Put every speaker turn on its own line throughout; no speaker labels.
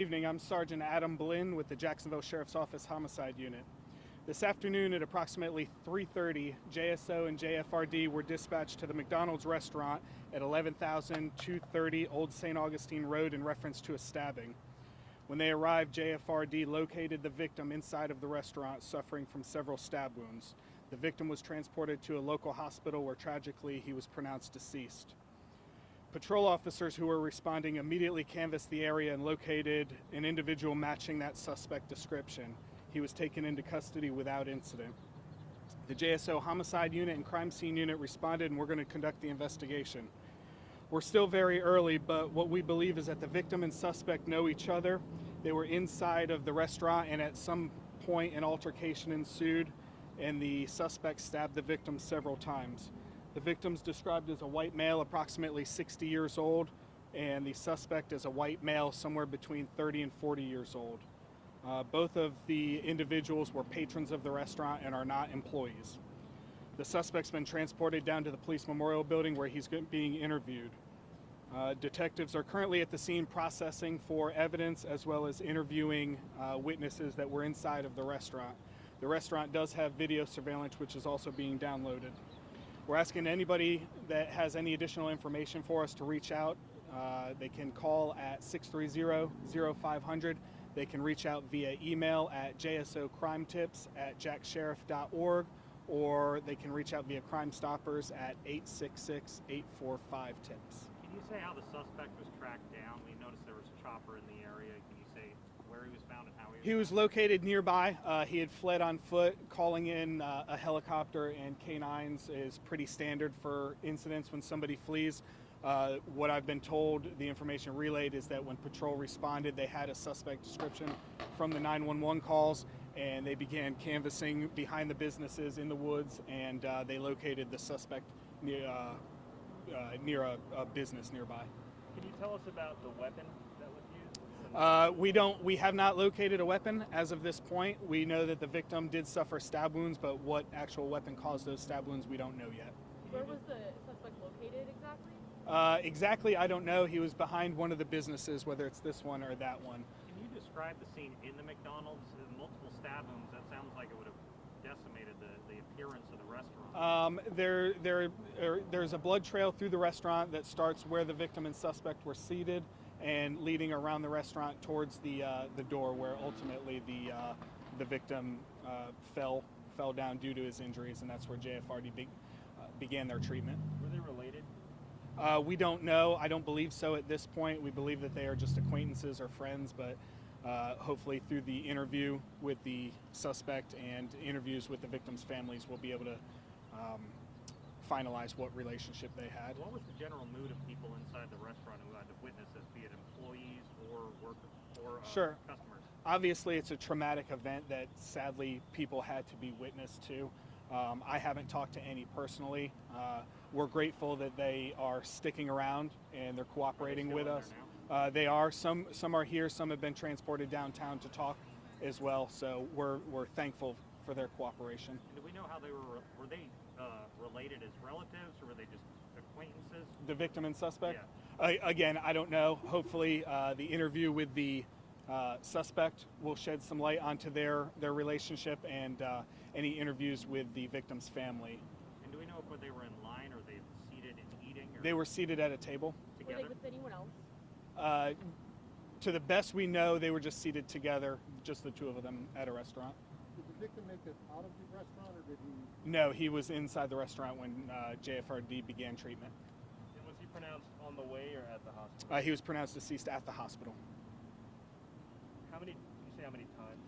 Evening, I'm Sergeant Adam Blinn with the Jacksonville Sheriff's Office Homicide Unit. This afternoon at approximately 3:30, JSO and JFRD were dispatched to the McDonald's restaurant at 11,230 Old St. Augustine Road in reference to a stabbing. When they arrived, JFRD located the victim inside of the restaurant suffering from several stab wounds. The victim was transported to a local hospital where tragically he was pronounced deceased. Patrol officers who were responding immediately canvassed the area and located an individual matching that suspect description. He was taken into custody without incident. The JSO Homicide Unit and Crime Scene Unit responded, and we're going to conduct the investigation. We're still very early, but what we believe is that the victim and suspect know each other. They were inside of the restaurant, and at some point an altercation ensued, and the suspect stabbed the victim several times. The victim's described as a white male, approximately 60 years old, and the suspect is a white male, somewhere between 30 and 40 years old. Both of the individuals were patrons of the restaurant and are not employees. The suspect's been transported down to the Police Memorial Building where he's being interviewed. Detectives are currently at the scene processing for evidence as well as interviewing witnesses that were inside of the restaurant. The restaurant does have video surveillance, which is also being downloaded. We're asking anybody that has any additional information for us to reach out. They can call at 630-0500. They can reach out via email at jsocrimetips@jacksheriff.org, or they can reach out via Crime Stoppers at 866-845-TIPS.
Can you say how the suspect was tracked down? We noticed there was a chopper in the area. Can you say where he was found and how he was
He was
found?
located nearby. He had fled on foot. Calling in a helicopter and canines is pretty standard for incidents when somebody flees. What I've been told, the information relayed, is that when patrol responded, they had a suspect description from the 911 calls, and they began canvassing behind the businesses in the woods, and they located the suspect near a business nearby.
Can you tell us about the weapon that was used?
We have not located a weapon as of this point. We know that the victim did suffer stab wounds, but what actual weapon caused those stab wounds, we don't know yet.
Where was the suspect located exactly?
Exactly, I don't know. He was behind one of the businesses, whether it's this one or that one.
Can you describe the scene in the McDonald's? Multiple stab wounds. That sounds like it would have decimated the appearance of the restaurant.
There's a blood trail through the restaurant that starts where the victim and suspect were seated and leading around the restaurant towards the door where ultimately the victim fell down due to his injuries, and that's where JFRD began their treatment.
Were they related?
We don't know. I don't believe so at this point. We believe that they are just acquaintances or friends, but hopefully through the interview with the suspect and interviews with the victims' families, we'll be able to finalize what relationship they had.
What was the general mood of people inside the restaurant who had to witness this, be it employees or workers or
Sure.
customers?
Obviously, it's a traumatic event that sadly people had to be witness to. I haven't talked to any personally. We're grateful that they are sticking around and they're cooperating with us. They are. Some are here. Some have been transported downtown to talk as well. So we're thankful for their cooperation.
And do we know how they were they related as relatives, or were they just acquaintances?
The victim and suspect?
Yeah.
Again, I don't know. Hopefully the interview with the suspect will shed some light onto their relationship and any interviews with the victim's family.
And do we know if they were in line, or they seated and eating? Or
They were seated at a table.
together?
Were they with anyone else?
To the best we know, they were just seated together, just the two of them at a restaurant.
Did the victim make it out of the restaurant, or did he?
No, he was inside the restaurant when JFRD began treatment.
And was he pronounced on the way or at the hospital?
He was pronounced deceased at the hospital.
Did you say how many times?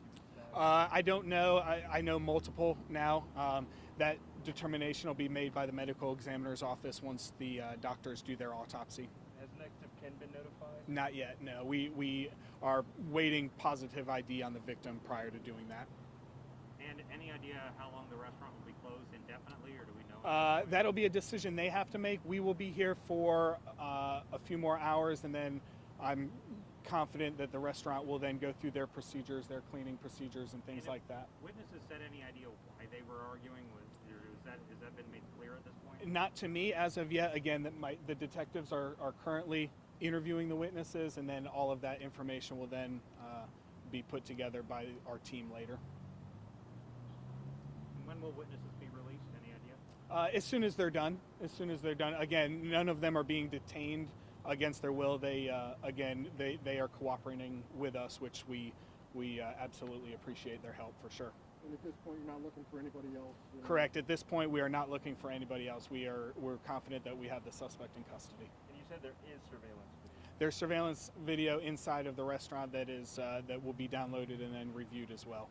I don't know. I know multiple now. That determination will be made by the medical examiner's office once the doctors do their autopsy.
Has next of kin been notified?
Not yet, no. We are waiting positive ID on the victim prior to doing that.
And any idea how long the restaurant will be closed indefinitely, or do we know?
That'll be a decision they have to make. We will be here for a few more hours, and then I'm confident that the restaurant will then go through their procedures, their cleaning procedures and things like that.
Witnesses said any idea why they were arguing? Has that been made clear at this point?
Not to me as of yet. Again, the detectives are currently interviewing the witnesses, and then all of that information will then be put together by our team later.
And when will witnesses be released? Any idea?
As soon as they're done. As soon as they're done. Again, none of them are being detained against their will. They are cooperating with us, which we absolutely appreciate their help for sure.
And at this point, you're not looking for anybody else?
Correct. At this point, we are not looking for anybody else. We're confident that we have the suspect in custody.
And you said there is surveillance video.
There's surveillance video inside of the restaurant that is that will be downloaded and then reviewed as well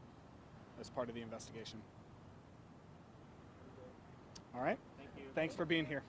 as part of the investigation. All right.
Thank you.
Thanks for being here.